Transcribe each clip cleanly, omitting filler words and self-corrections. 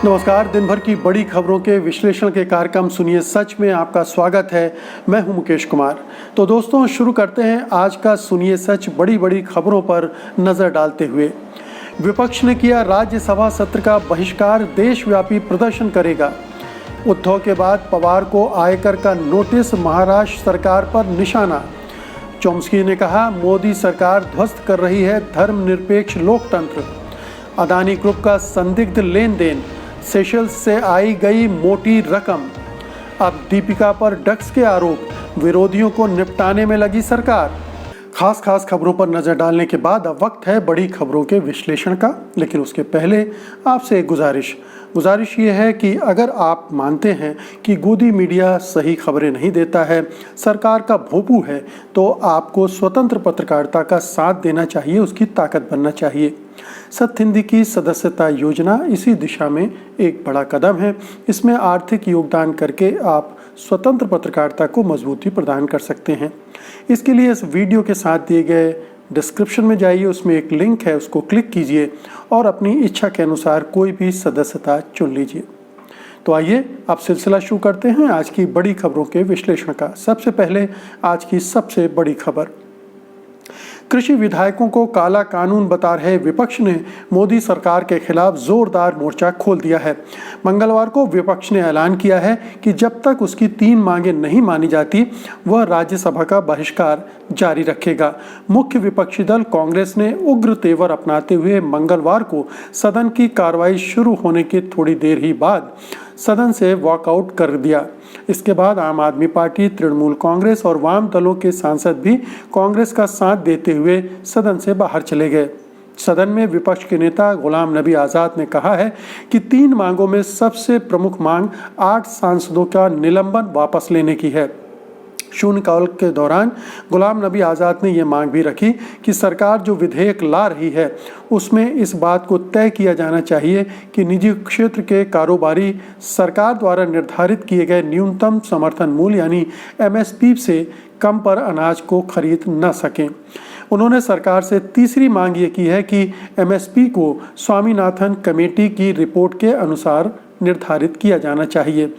नमस्कार। दिन भर की बड़ी खबरों के विश्लेषण के कार्यक्रम सुनिए सच में आपका स्वागत है। मैं हूं मुकेश कुमार। तो दोस्तों, शुरू करते हैं आज का सुनिए सच बड़ी बड़ी खबरों पर नजर डालते हुए। विपक्ष ने किया राज्यसभा सत्र का बहिष्कार, देशव्यापी प्रदर्शन करेगा। उद्धव के बाद पवार को आयकर का नोटिस, महाराष्ट्र सरकार पर निशाना। चोम्स्की ने कहा, मोदी सरकार ध्वस्त कर रही है धर्मनिरपेक्ष लोकतंत्र। अदानी ग्रुप का संदिग्ध लेन देन, सेशल्स से आई गई मोटी रकम। अब दीपिका पर ड्रग्स के आरोप, विरोधियों को निपटाने में लगी सरकार। खास खबरों पर नजर डालने के बाद अब वक्त है बड़ी खबरों के विश्लेषण का। लेकिन उसके पहले आपसे एक गुजारिश ये है कि अगर आप मानते हैं कि गोदी मीडिया सही खबरें नहीं देता है, सरकार का भोंपू है, तो आपको स्वतंत्र पत्रकारिता का साथ देना चाहिए, उसकी ताकत बनना चाहिए। सत्य हिंदी की सदस्यता योजना इसी दिशा में एक बड़ा कदम है। इसमें आर्थिक योगदान करके आप स्वतंत्र पत्रकारिता को मजबूती प्रदान कर सकते हैं। इसके लिए इस वीडियो के साथ दिए गए डिस्क्रिप्शन में जाइए, उसमें एक लिंक है, उसको क्लिक कीजिए और अपनी इच्छा के अनुसार कोई भी सदस्यता चुन लीजिए। तो आइए अब सिलसिला शुरू करते हैं आज की बड़ी खबरों के विश्लेषण का। सबसे पहले आज की सबसे बड़ी खबर, कृषि विधायकों को काला कानून बता रहे विपक्ष ने मोदी सरकार के खिलाफ जोरदार मोर्चा खोल दिया है। मंगलवार को विपक्ष ने ऐलान किया है कि जब तक उसकी 3 मांगें नहीं मानी जाती, वह राज्यसभा का बहिष्कार जारी रखेगा। मुख्य विपक्षी दल कांग्रेस ने उग्र तेवर अपनाते हुए मंगलवार को सदन की कार्रवाई शुरू होने के थोड़ी देर ही बाद सदन से वॉकआउट कर दिया। इसके बाद आम आदमी पार्टी, तृणमूल कांग्रेस और वाम दलों के सांसद भी कांग्रेस का साथ देते हुए सदन से बाहर चले गए। सदन में विपक्ष के नेता गुलाम नबी आज़ाद ने कहा है कि 3 मांगों में सबसे प्रमुख मांग 8 सांसदों का निलंबन वापस लेने की है। शून्यकाल के दौरान गुलाम नबी आज़ाद ने यह मांग भी रखी कि सरकार जो विधेयक ला रही है उसमें इस बात को तय किया जाना चाहिए कि निजी क्षेत्र के कारोबारी सरकार द्वारा निर्धारित किए गए न्यूनतम समर्थन मूल्य यानी MSP से कम पर अनाज को खरीद न सकें। उन्होंने सरकार से तीसरी मांग ये की है कि MSP को स्वामीनाथन कमेटी की रिपोर्ट के अनुसार निर्धारित किया जाना चाहिए।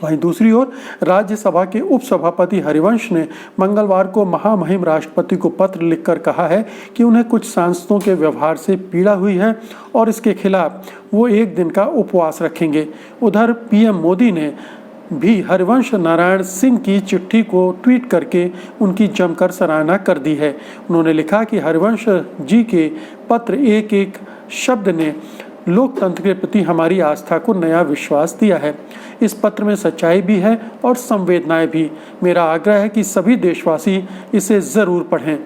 वहीं दूसरी ओर राज्यसभा के उपसभापति हरिवंश ने मंगलवार को महामहिम राष्ट्रपति को पत्र लिखकर कहा है कि उन्हें कुछ सांसदों के व्यवहार से पीड़ा हुई है और इसके खिलाफ वो 1 दिन का उपवास रखेंगे। उधर PM मोदी ने भी हरिवंश नारायण सिंह की चिट्ठी को ट्वीट करके उनकी जमकर सराहना कर दी है। उन्होंने लिखा कि हरिवंश जी के पत्र एक शब्द ने लोकतंत्र के प्रति हमारी आस्था को नया विश्वास दिया है। इस पत्र में सच्चाई भी है और संवेदनाएं भी। मेरा आग्रह है कि सभी देशवासी इसे जरूर पढ़ें।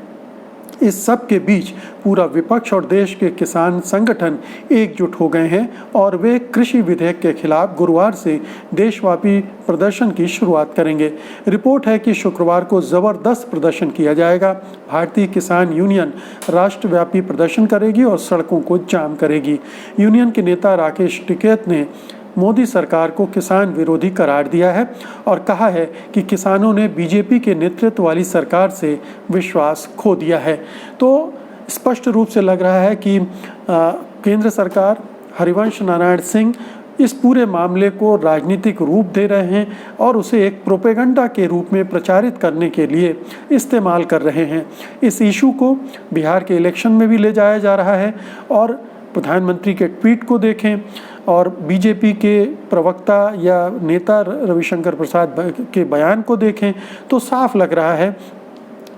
इस सब के बीच पूरा विपक्ष और देश के किसान संगठन एकजुट हो गए हैं और वे कृषि विधेयक के खिलाफ गुरुवार से देशव्यापी प्रदर्शन की शुरुआत करेंगे। रिपोर्ट है कि शुक्रवार को जबरदस्त प्रदर्शन किया जाएगा। भारतीय किसान यूनियन राष्ट्रव्यापी प्रदर्शन करेगी और सड़कों को जाम करेगी। यूनियन के नेता राकेश टिकैत ने मोदी सरकार को किसान विरोधी करार दिया है और कहा है कि किसानों ने बीजेपी के नेतृत्व वाली सरकार से विश्वास खो दिया है। तो स्पष्ट रूप से लग रहा है कि केंद्र सरकार, हरिवंश नारायण सिंह इस पूरे मामले को राजनीतिक रूप दे रहे हैं और उसे एक प्रोपेगेंडा के रूप में प्रचारित करने के लिए इस्तेमाल कर रहे हैं। इस इशू को बिहार के इलेक्शन में भी ले जाया जा रहा है और प्रधानमंत्री के ट्वीट को देखें और बीजेपी के प्रवक्ता या नेता रविशंकर प्रसाद के बयान को देखें तो साफ लग रहा है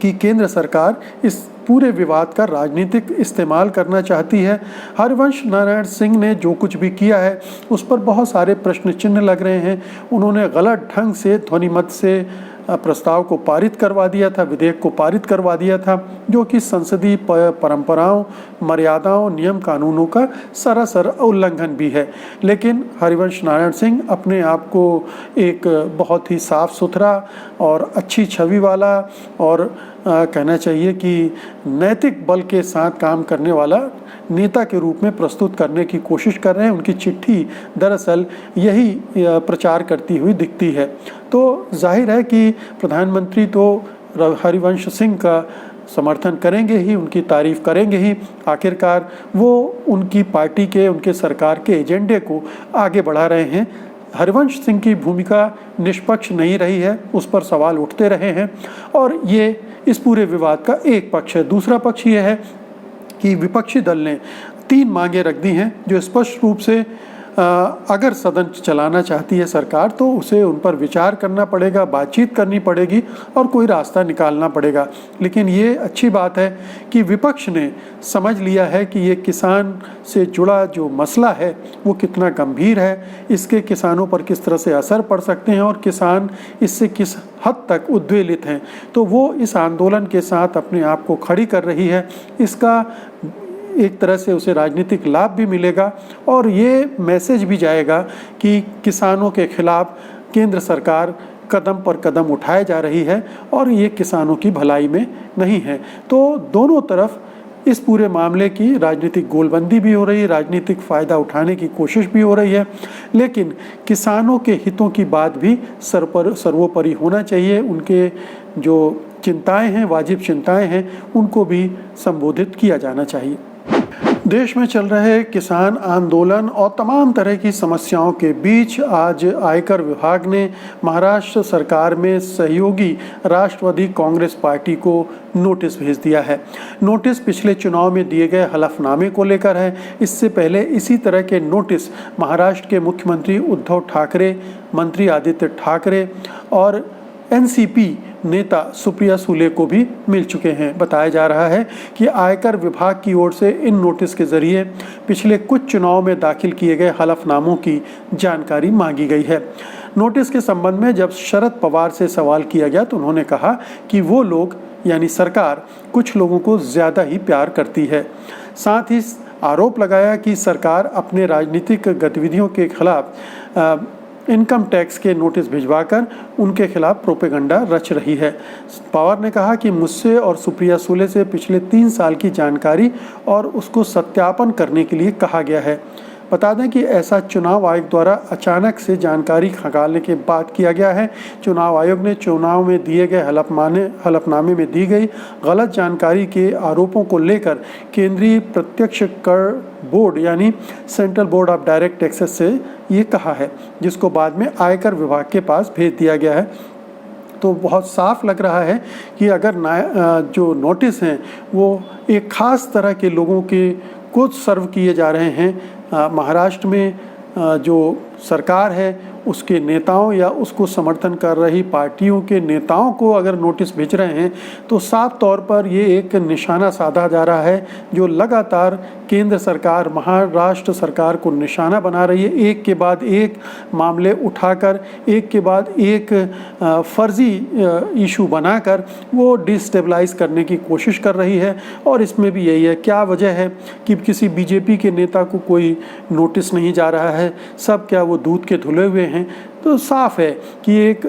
कि केंद्र सरकार इस पूरे विवाद का राजनीतिक इस्तेमाल करना चाहती है। हरिवंश नारायण सिंह ने जो कुछ भी किया है उस पर बहुत सारे प्रश्न चिन्ह लग रहे हैं। उन्होंने गलत ढंग से ध्वनिमत से प्रस्ताव को पारित करवा दिया था, विधेयक को पारित करवा दिया था, जो कि संसदीय परंपराओं, मर्यादाओं, नियम कानूनों का सरासर उल्लंघन भी है। लेकिन हरिवंश नारायण सिंह अपने आप को एक बहुत ही साफ सुथरा और अच्छी छवि वाला और कहना चाहिए कि नैतिक बल के साथ काम करने वाला नेता के रूप में प्रस्तुत करने की कोशिश कर रहे हैं। उनकी चिट्ठी दरअसल यही प्रचार करती हुई दिखती है। तो जाहिर है कि प्रधानमंत्री तो हरिवंश सिंह का समर्थन करेंगे ही, उनकी तारीफ करेंगे ही। आखिरकार वो उनकी पार्टी के, उनके सरकार के एजेंडे को आगे बढ़ा रहे हैं। हरिवंश सिंह की भूमिका निष्पक्ष नहीं रही है, उस पर सवाल उठते रहे हैं और ये इस पूरे विवाद का एक पक्ष है। दूसरा पक्ष ये है कि विपक्षी दल ने 3 मांगें रख दी हैं जो स्पष्ट रूप से अगर सदन चलाना चाहती है सरकार तो उसे उन पर विचार करना पड़ेगा, बातचीत करनी पड़ेगी और कोई रास्ता निकालना पड़ेगा। लेकिन ये अच्छी बात है कि विपक्ष ने समझ लिया है कि ये किसान से जुड़ा जो मसला है वो कितना गंभीर है, इसके किसानों पर किस तरह से असर पड़ सकते हैं और किसान इससे किस हद तक उद्वेलित हैं। तो वो इस आंदोलन के साथ अपने आप को खड़ी कर रही है। इसका एक तरह से उसे राजनीतिक लाभ भी मिलेगा और ये मैसेज भी जाएगा कि किसानों के खिलाफ केंद्र सरकार कदम पर कदम उठाए जा रही है और ये किसानों की भलाई में नहीं है। तो दोनों तरफ इस पूरे मामले की राजनीतिक गोलबंदी भी हो रही है, राजनीतिक फ़ायदा उठाने की कोशिश भी हो रही है, लेकिन किसानों के हितों की बात भी सर्वोपरि होना चाहिए। उनके जो चिंताएं हैं, वाजिब चिंताएं हैं, उनको भी संबोधित किया जाना चाहिए। देश में चल रहे किसान आंदोलन और तमाम तरह की समस्याओं के बीच आज आयकर विभाग ने महाराष्ट्र सरकार में सहयोगी राष्ट्रवादी कांग्रेस पार्टी को नोटिस भेज दिया है। नोटिस पिछले चुनाव में दिए गए हलफनामे को लेकर है। इससे पहले इसी तरह के नोटिस महाराष्ट्र के मुख्यमंत्री उद्धव ठाकरे, मंत्री आदित्य ठाकरे और एनसीपी नेता सुप्रिया सुले को भी मिल चुके हैं। बताया जा रहा है कि आयकर विभाग की ओर से इन नोटिस के जरिए पिछले कुछ चुनाव में दाखिल किए गए हलफनामों की जानकारी मांगी गई है। नोटिस के संबंध में जब शरद पवार से सवाल किया गया तो उन्होंने कहा कि वो लोग यानी सरकार कुछ लोगों को ज़्यादा ही प्यार करती है। साथ ही आरोप लगाया कि सरकार अपने राजनीतिक गतिविधियों के खिलाफ इनकम टैक्स के नोटिस भिजवाकर उनके खिलाफ प्रोपेगेंडा रच रही है। पवार ने कहा कि मुझसे और सुप्रिया सुले से पिछले 3 साल की जानकारी और उसको सत्यापन करने के लिए कहा गया है। बता दें कि ऐसा चुनाव आयोग द्वारा अचानक से जानकारी खंगालने के बाद किया गया है। चुनाव आयोग ने चुनाव में दिए गए हलफनामे में दी गई गलत जानकारी के आरोपों को लेकर केंद्रीय प्रत्यक्ष कर बोर्ड यानी central board of direct taxes से ये कहा है, जिसको बाद में आयकर विभाग के पास भेज दिया गया है। तो बहुत साफ लग रहा है कि अगर जो नोटिस हैं वो एक ख़ास तरह के लोगों के को सर्व किए जा रहे हैं। महाराष्ट्र में जो सरकार है उसके नेताओं या उसको समर्थन कर रही पार्टियों के नेताओं को अगर नोटिस भेज रहे हैं तो साफ तौर पर ये एक निशाना साधा जा रहा है जो लगातार केंद्र सरकार, महाराष्ट्र सरकार को निशाना बना रही है। एक के बाद एक मामले उठाकर, एक के बाद एक फर्जी इशू बनाकर वो डिस्टेबलाइज करने की कोशिश कर रही है। और इसमें भी यही है, क्या वजह है कि किसी बीजेपी के नेता को कोई नोटिस नहीं जा रहा है, सब क्या वो दूध के धुले हुए हैं? तो साफ है कि एक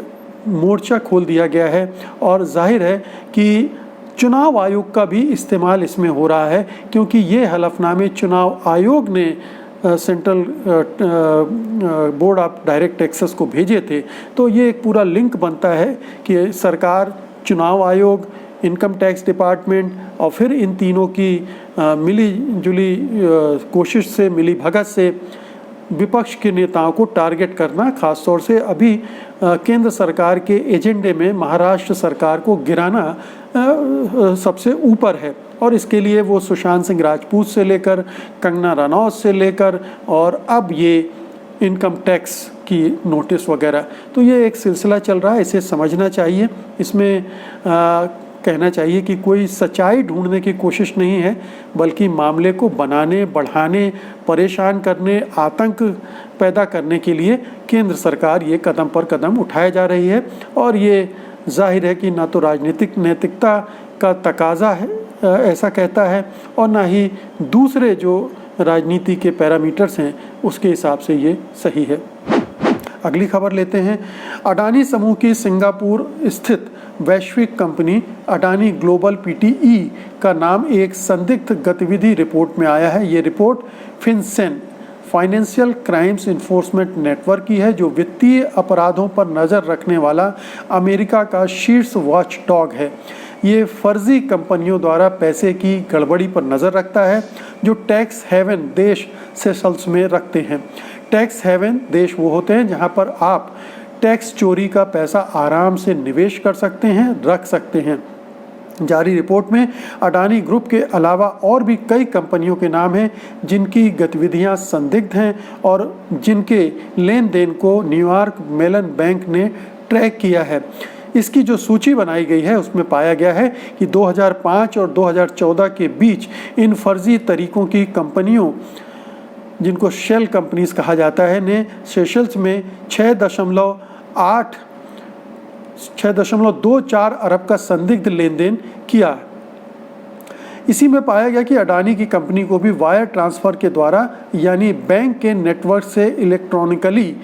मोर्चा खोल दिया गया है और जाहिर है कि चुनाव आयोग का भी इस्तेमाल इसमें हो रहा है, क्योंकि ये हलफनामे चुनाव आयोग ने central board of direct taxes को भेजे थे। तो ये एक पूरा लिंक बनता है कि सरकार, चुनाव आयोग, इनकम टैक्स डिपार्टमेंट और फिर इन तीनों की मिली जुली कोशिश से, मिली भगत से विपक्ष के नेताओं को टारगेट करना, खासतौर से अभी केंद्र सरकार के एजेंडे में महाराष्ट्र सरकार को गिराना सबसे ऊपर है। और इसके लिए वो सुशांत सिंह राजपूत से लेकर कंगना रनौत से लेकर और अब ये इनकम टैक्स की नोटिस वगैरह, तो ये एक सिलसिला चल रहा है। इसे समझना चाहिए। इसमें कहना चाहिए कि कोई सच्चाई ढूंढने की कोशिश नहीं है, बल्कि मामले को बनाने, बढ़ाने, परेशान करने, आतंक पैदा करने के लिए केंद्र सरकार ये कदम पर कदम उठाए जा रही है। और ये जाहिर है कि ना तो राजनीतिक नैतिकता का तकाजा है, ऐसा कहता है, और ना ही दूसरे जो राजनीति के पैरामीटर्स हैं उसके हिसाब से ये सही है। अगली खबर लेते हैं। अडानी समूह की सिंगापुर स्थित वैश्विक कंपनी अडानी ग्लोबल पीटीई का नाम एक संदिग्ध गतिविधि रिपोर्ट में आया है। ये report FinCEN financial crimes enforcement network की है, जो वित्तीय अपराधों पर नज़र रखने वाला अमेरिका का शीर्ष वॉच डॉग है। ये फर्जी कंपनियों द्वारा पैसे की गड़बड़ी पर नज़र रखता है जो टैक्स हेवन देश सेशल्स में रखते हैं। टैक्स हेवन देश वो होते हैं जहां पर आप टैक्स चोरी का पैसा आराम से निवेश कर सकते हैं, रख सकते हैं। जारी रिपोर्ट में अडानी ग्रुप के अलावा और भी कई कंपनियों के नाम हैं जिनकी गतिविधियां संदिग्ध हैं और जिनके लेन देन को न्यूयॉर्क मेलन बैंक ने ट्रैक किया है। इसकी जो सूची बनाई गई है उसमें पाया गया है कि 2005 और 2014 के बीच इन फर्जी तरीकों की कंपनियों, जिनको शेल कंपनीज कहा जाता है, ने सेशल्स में 6.24 अरब का संदिग्ध लेन देन किया। इसी में पाया गया कि अडानी की कंपनी को भी वायर ट्रांसफ़र के द्वारा यानी बैंक के नेटवर्क से इलेक्ट्रॉनिकली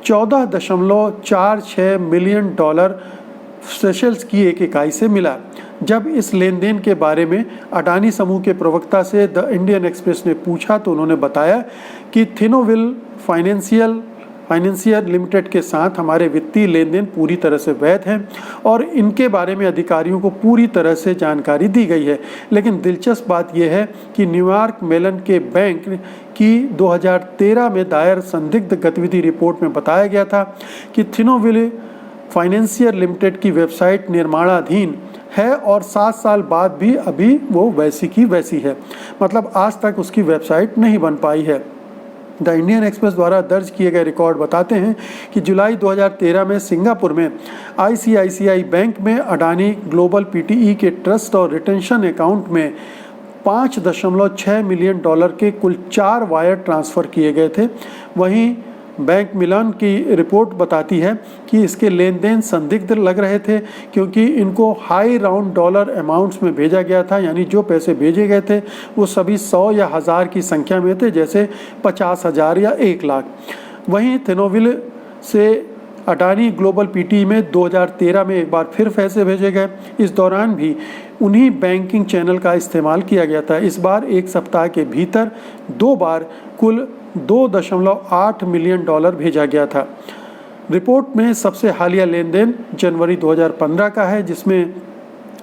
$14.46 मिलियन सेशल्स की एक इकाई से मिला। जब इस लेन देन के बारे में अडानी समूह के प्रवक्ता से द इंडियन एक्सप्रेस ने पूछा तो उन्होंने बताया कि थिनोविल फाइनेंशियल लिमिटेड के साथ हमारे वित्तीय लेन देन पूरी तरह से वैध हैं और इनके बारे में अधिकारियों को पूरी तरह से जानकारी दी गई है। लेकिन दिलचस्प बात यह है कि न्यूयॉर्क मेलन के बैंक की 2013 में दायर संदिग्ध गतिविधि रिपोर्ट में बताया गया था कि थिनोविल फाइनेंशियल लिमिटेड की वेबसाइट निर्माणाधीन है और 7 साल बाद भी अभी वो वैसी की वैसी है, मतलब आज तक उसकी वेबसाइट नहीं बन पाई है। द इंडियन एक्सप्रेस द्वारा दर्ज किए गए रिकॉर्ड बताते हैं कि जुलाई 2013 में सिंगापुर में ICICI बैंक में अडानी ग्लोबल PTE के ट्रस्ट और रिटेंशन अकाउंट में $5.6 मिलियन के कुल 4 वायर ट्रांसफ़र किए गए थे। वहीं बैंक मिलान की रिपोर्ट बताती है कि इसके लेन देन संदिग्ध लग रहे थे क्योंकि इनको हाई राउंड डॉलर अमाउंट्स में भेजा गया था, यानी जो पैसे भेजे गए थे वो सभी 100 या 1000 की संख्या में थे, जैसे 50,000 या 1 लाख। वहीं थिनोविल से अडानी ग्लोबल PTE में 2013 में एक बार फिर पैसे भेजे गए। इस दौरान भी उन्हीं बैंकिंग चैनल का इस्तेमाल किया गया था। इस बार एक सप्ताह के भीतर 2 बार कुल $2.8 मिलियन भेजा गया था। रिपोर्ट में सबसे हालिया लेन देन जनवरी 2015 का है, जिसमें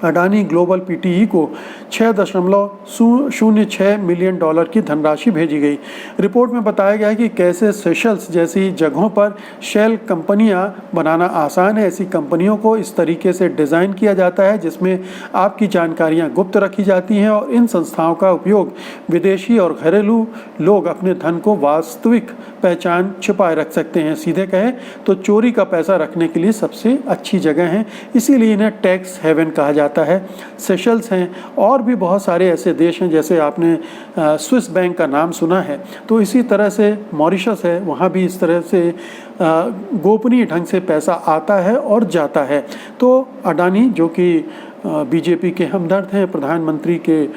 अडानी ग्लोबल PTE को $6.06 मिलियन की धनराशि भेजी गई। रिपोर्ट में बताया गया है कि कैसे सेशल्स जैसी जगहों पर शेल कंपनियां बनाना आसान है। ऐसी कंपनियों को इस तरीके से डिज़ाइन किया जाता है जिसमें आपकी जानकारियां गुप्त रखी जाती हैं और इन संस्थाओं का उपयोग विदेशी और घरेलू लोग अपने धन को वास्तविक पहचान छिपाए रख सकते हैं। सीधे कहें तो चोरी का पैसा रखने के लिए सबसे अच्छी जगह है, इसीलिए इन्हें टैक्स हेवन कहा जाता है। सेशल्स हैं और भी बहुत सारे ऐसे देश हैं, जैसे आपने स्विस बैंक का नाम सुना है, तो इसी तरह से मॉरिशस है, वहाँ भी इस तरह से गोपनीय ढंग से पैसा आता है और जाता है। तो अडानी जो कि बीजेपी के हमदर्द हैं, प्रधानमंत्री के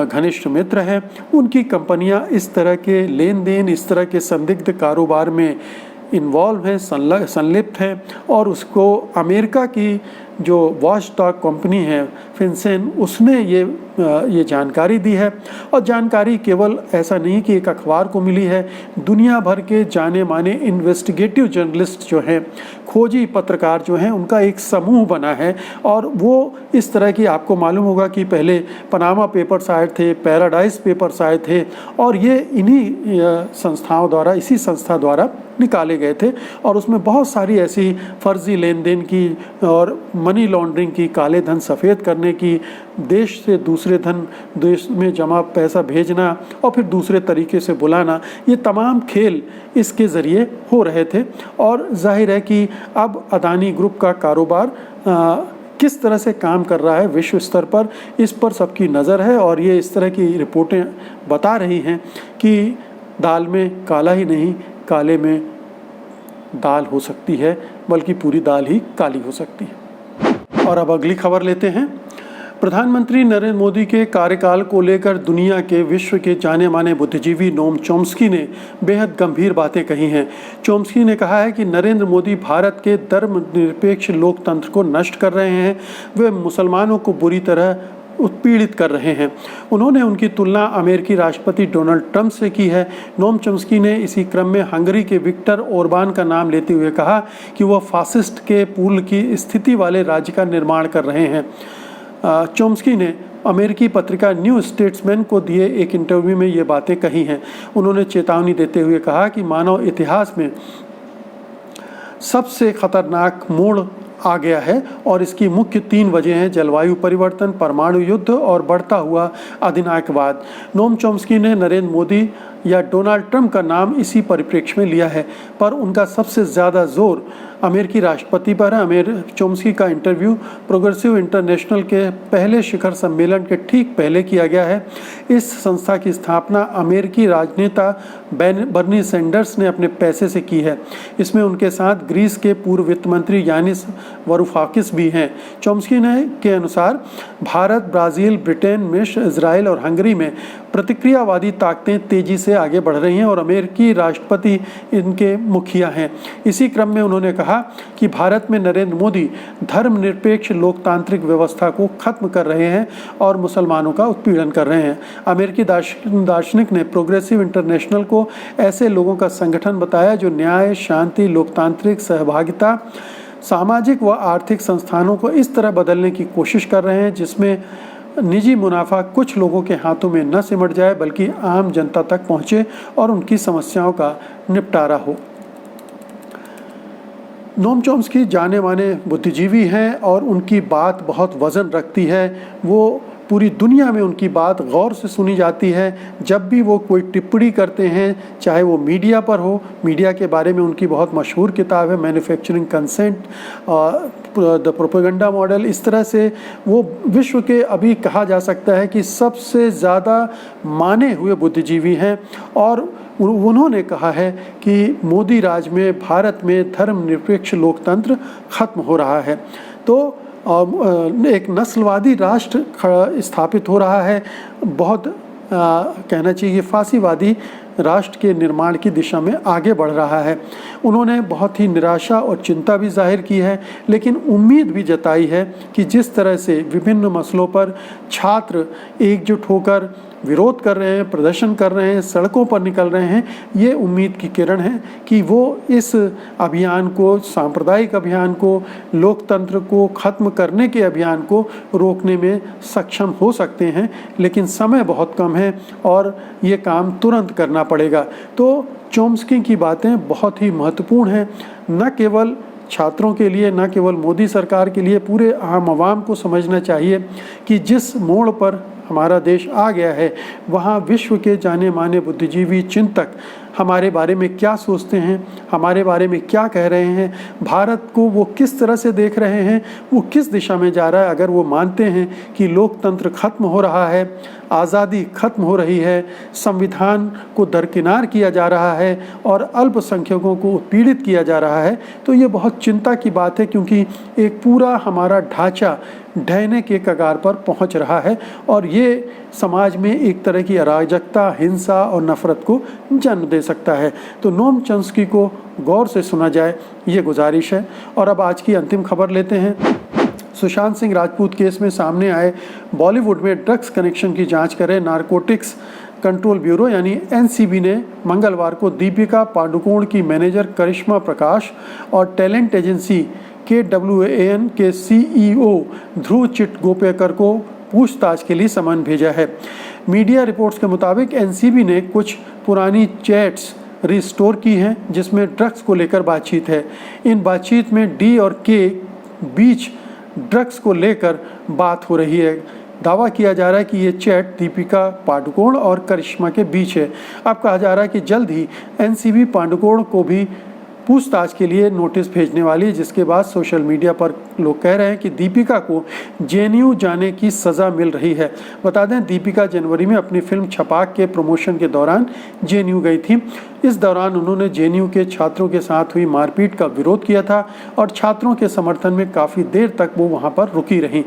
घनिष्ठ मित्र हैं, उनकी कंपनियां इस तरह के लेन देन, इस तरह के संदिग्ध कारोबार में इन्वॉल्व हैं, संलिप्त हैं और उसको अमेरिका की जो वॉचडॉग कंपनी है फिनसेन, उसने ये जानकारी दी है। और जानकारी केवल ऐसा नहीं कि एक अखबार को मिली है, दुनिया भर के जाने माने इन्वेस्टिगेटिव जर्नलिस्ट जो हैं, खोजी पत्रकार जो हैं, उनका एक समूह बना है। और वो इस तरह की, आपको मालूम होगा कि पहले पनामा पेपर्स आए थे, पैराडाइज पेपर्स आए थे और ये इन्हीं संस्थाओं द्वारा, इसी संस्था द्वारा निकाले गए थे और उसमें बहुत सारी ऐसी फर्जी लेन देन की और मनी लॉन्ड्रिंग की, काले धन सफ़ेद करने की, देश से दूसरे धन देश में जमा पैसा भेजना और फिर दूसरे तरीके से बुलाना, ये तमाम खेल इसके ज़रिए हो रहे थे। और जाहिर है कि अब अडानी ग्रुप का कारोबार किस तरह से काम कर रहा है विश्व स्तर पर, इस पर सबकी नज़र है। और ये इस तरह की रिपोर्टें बता रही हैं कि दाल में काला ही नहीं, काले में दाल हो सकती है, बल्कि पूरी दाल ही काली हो सकती है। और अब अगली खबर लेते हैं। प्रधानमंत्री नरेंद्र मोदी के कार्यकाल को लेकर दुनिया के विश्व के जाने माने बुद्धिजीवी नोम चॉम्स्की ने बेहद गंभीर बातें कही हैं। चॉम्स्की ने कहा है कि नरेंद्र मोदी भारत के धर्मनिरपेक्ष लोकतंत्र को नष्ट कर रहे हैं। वे मुसलमानों को बुरी तरह उत्पीड़ित कर रहे हैं। उन्होंने उनकी तुलना अमेरिकी राष्ट्रपति डोनाल्ड ट्रंप से की है। नोम चॉम्स्की ने इसी क्रम में हंगरी के विक्टर ओरबान का नाम लेते हुए कहा कि वह फासिस्ट के पूल की स्थिति वाले राज्य का निर्माण कर रहे हैं। चॉम्स्की ने अमेरिकी पत्रिका न्यू स्टेट्समैन को दिए एक इंटरव्यू में ये बातें कही हैं। उन्होंने चेतावनी देते हुए कहा कि मानव इतिहास में सबसे खतरनाक मोड़ आ गया है और इसकी मुख्य 3 वजह हैं: जलवायु परिवर्तन, परमाणु युद्ध और बढ़ता हुआ अधिनायकवाद। नोम चॉम्स्की ने नरेंद्र मोदी या डोनाल्ड ट्रंप का नाम इसी परिप्रेक्ष्य में लिया है, पर उनका सबसे ज़्यादा जोर अमेरिकी राष्ट्रपति पर है। चॉम्स्की का इंटरव्यू प्रोग्रेसिव इंटरनेशनल के पहले शिखर सम्मेलन के ठीक पहले किया गया है। इस संस्था की स्थापना अमेरिकी राजनेता बर्नी सैंडर्स ने अपने पैसे से की है। इसमें उनके साथ ग्रीस के पूर्व वित्त मंत्री यानिस वरूफाकिस भी हैं। चॉम्स्की के अनुसार भारत, ब्राज़ील, ब्रिटेन, मिस्र, इजराइल और हंगरी में प्रतिक्रियावादी ताकतें तेजी से आगे बढ़ रही हैं और अमेरिकी राष्ट्रपति इनके मुखिया हैं। इसी क्रम में उन्होंने कहा कि भारत में नरेंद्र मोदी धर्मनिरपेक्ष लोकतांत्रिक व्यवस्था को खत्म कर रहे हैं और मुसलमानों का उत्पीड़न कर रहे हैं। अमेरिकी दार्शनिक ने प्रोग्रेसिव इंटरनेशनल को ऐसे लोगों का संगठन बताया जो न्याय, शांति, लोकतांत्रिक सहभागिता, सामाजिक व आर्थिक संस्थानों को इस तरह बदलने की कोशिश कर रहे हैं जिसमें निजी मुनाफा कुछ लोगों के हाथों में न सिमट जाए बल्कि आम जनता तक पहुंचे और उनकी समस्याओं का निपटारा हो। नोम चॉम्स्की जाने माने बुद्धिजीवी हैं और उनकी बात बहुत वज़न रखती है। वो पूरी दुनिया में उनकी बात गौर से सुनी जाती है। जब भी वो कोई टिप्पणी करते हैं, चाहे वो मीडिया पर हो, मीडिया के बारे में उनकी बहुत मशहूर किताब है manufacturing consent, the propaganda model. इस तरह से वो विश्व के अभी कहा जा सकता है कि सबसे ज़्यादा माने हुए बुद्धिजीवी हैं और उन्होंने कहा है कि मोदी राज में भारत में धर्मनिरपेक्ष लोकतंत्र खत्म हो रहा है। तो एक नस्लवादी राष्ट्र स्थापित हो रहा है। बहुत कहना चाहिए फासीवादी राष्ट्र के निर्माण की दिशा में आगे बढ़ रहा है। उन्होंने बहुत ही निराशा और चिंता भी जाहिर की है, लेकिन उम्मीद भी जताई है कि जिस तरह से विभिन्न मसलों पर छात्र एकजुट होकर विरोध कर रहे हैं, प्रदर्शन कर रहे हैं, सड़कों पर निकल रहे हैं, ये उम्मीद की किरण है कि वो इस अभियान को, सांप्रदायिक अभियान को, लोकतंत्र को खत्म करने के अभियान को रोकने में सक्षम हो सकते हैं। लेकिन समय बहुत कम है और ये काम तुरंत करना पड़ेगा। तो चॉम्स्की की बातें बहुत ही महत्वपूर्ण हैं, न केवल छात्रों के लिए, न केवल मोदी सरकार के लिए, पूरे आम आवाम को समझना चाहिए कि जिस मोड़ पर हमारा देश आ गया है वहाँ विश्व के जाने माने बुद्धिजीवी चिंतक हमारे बारे में क्या सोचते हैं, हमारे बारे में क्या कह रहे हैं, भारत को वो किस तरह से देख रहे हैं, वो किस दिशा में जा रहा है। अगर वो मानते हैं कि लोकतंत्र खत्म हो रहा है, आज़ादी खत्म हो रही है, संविधान को दरकिनार किया जा रहा है और अल्पसंख्यकों को उत्पीड़ित किया जा रहा है, तो ये बहुत चिंता की बात है, क्योंकि एक पूरा हमारा ढांचा ढहने के कगार पर पहुंच रहा है और ये समाज में एक तरह की अराजकता, हिंसा और नफरत को जन्म दे सकता है। तो नोम चॉम्स्की को गौर से सुना जाए, ये गुजारिश है। और अब आज की अंतिम खबर लेते हैं। सुशांत सिंह राजपूत केस में सामने आए बॉलीवुड में ड्रग्स कनेक्शन की जांच करे नारकोटिक्स कंट्रोल ब्यूरो यानी एनसीबी ने मंगलवार को दीपिका पादुकोण की मैनेजर करिश्मा प्रकाश और टैलेंट एजेंसी KWAN के CEO ध्रुव चिटगोपेकर को पूछताछ के लिए समन भेजा है। मीडिया रिपोर्ट्स के मुताबिक एनसीबी ने कुछ पुरानी चैट्स रिस्टोर की हैं जिसमें ड्रग्स को लेकर बातचीत है। इन बातचीत में D और K बीच ड्रग्स को लेकर बात हो रही है। दावा किया जा रहा है कि ये चैट दीपिका पादुकोण और करिश्मा के बीच है। अब कहा जा रहा है कि जल्द ही एनसीबी पादुकोण को भी पूछताछ के लिए नोटिस भेजने वाली है, जिसके बाद सोशल मीडिया पर लोग कह रहे हैं कि दीपिका को जेएनयू जाने की सज़ा मिल रही है। बता दें, दीपिका जनवरी में अपनी फिल्म छपाक के प्रमोशन के दौरान जेएनयू गई थी। इस दौरान उन्होंने जेएनयू के छात्रों के साथ हुई मारपीट का विरोध किया था और छात्रों के समर्थन में काफ़ी देर तक वो वहाँ पर रुकी रहीं।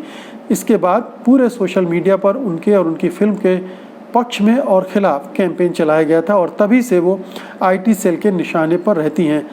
इसके बाद पूरे सोशल मीडिया पर उनके और उनकी फिल्म के पक्ष में और खिलाफ कैंपेन चलाया गया था और तभी से वो आईटी सेल के निशाने पर रहती हैं।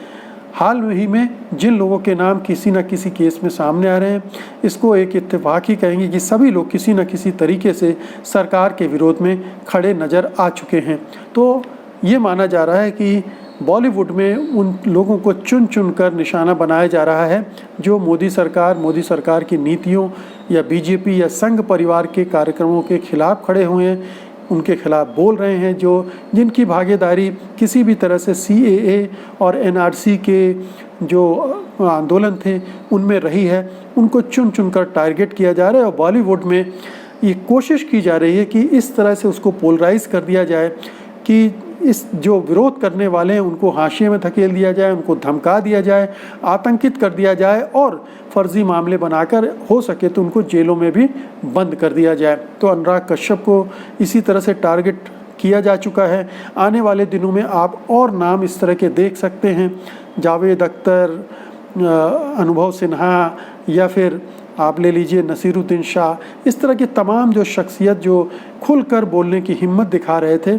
हाल ही में जिन लोगों के नाम किसी न किसी केस में सामने आ रहे हैं, इसको एक इत्तेफाक ही कहेंगे कि सभी लोग किसी न किसी तरीके से सरकार के विरोध में खड़े नज़र आ चुके हैं। तो ये माना जा रहा है कि बॉलीवुड में उन लोगों को चुन चुन कर निशाना बनाया जा रहा है जो मोदी सरकार की नीतियों या बीजेपी या संघ परिवार के कार्यक्रमों के खिलाफ खड़े हुए हैं, उनके खिलाफ बोल रहे हैं, जिनकी भागीदारी किसी भी तरह से CAA और NRC के जो आंदोलन थे उनमें रही है, उनको चुन चुन कर टारगेट किया जा रहा है। और बॉलीवुड में ये कोशिश की जा रही है कि इस तरह से उसको पोलराइज कर दिया जाए कि इस जो विरोध करने वाले हैं उनको हाशिए में धकेल दिया जाए, उनको धमका दिया जाए, आतंकित कर दिया जाए और फर्जी मामले बनाकर हो सके तो उनको जेलों में भी बंद कर दिया जाए। तो अनुराग कश्यप को इसी तरह से टारगेट किया जा चुका है। आने वाले दिनों में आप और नाम इस तरह के देख सकते हैं, जावेद अख्तर, अनुभव सिन्हा या फिर आप ले लीजिए नसीरुद्दीन शाह, इस तरह के तमाम जो शख्सियत जो खुलकर बोलने की हिम्मत दिखा रहे थे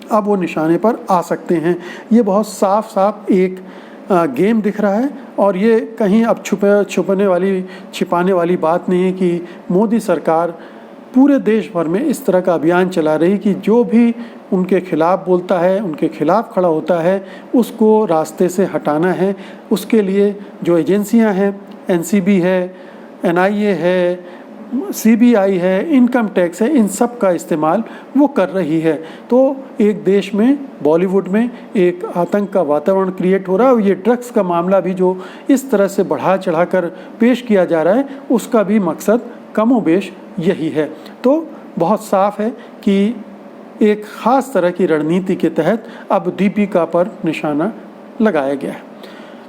अब वो निशाने पर आ सकते हैं। ये बहुत साफ एक गेम दिख रहा है और ये कहीं अब छिपाने वाली बात नहीं है कि मोदी सरकार पूरे देश भर में इस तरह का अभियान चला रही कि जो भी उनके खिलाफ बोलता है, उनके खिलाफ खड़ा होता है, उसको रास्ते से हटाना है। उसके लिए जो एजेंसियां हैं, NCB है, NIA है, CBI है, इनकम टैक्स है, इन सब का इस्तेमाल वो कर रही है। तो एक देश में, बॉलीवुड में एक आतंक का वातावरण क्रिएट हो रहा है और ये ड्रग्स का मामला भी जो इस तरह से बढ़ा चढ़ाकर पेश किया जा रहा है उसका भी मकसद कमोबेश यही है। तो बहुत साफ है कि एक ख़ास तरह की रणनीति के तहत अब दीपिका पर निशाना लगाया गया है।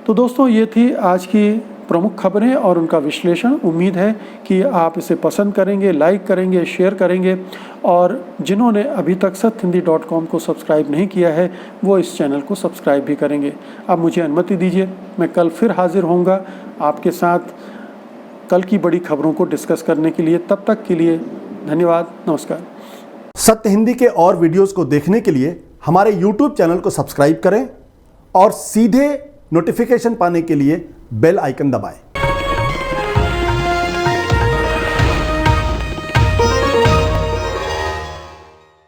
तो दोस्तों, ये थी आज की प्रमुख खबरें और उनका विश्लेषण। उम्मीद है कि आप इसे पसंद करेंगे, लाइक करेंगे, शेयर करेंगे और जिन्होंने अभी तक सत्यहिंदी.com को सब्सक्राइब नहीं किया है वो इस चैनल को सब्सक्राइब भी करेंगे। अब मुझे अनुमति दीजिए, मैं कल फिर हाजिर होऊंगा आपके साथ कल की बड़ी खबरों को डिस्कस करने के लिए। तब तक के लिए धन्यवाद, नमस्कार। सत्य हिंदी के और वीडियोस को देखने के लिए हमारे YouTube चैनल को सब्सक्राइब करें और सीधे नोटिफिकेशन पाने के लिए बेल आइकन दबाएं।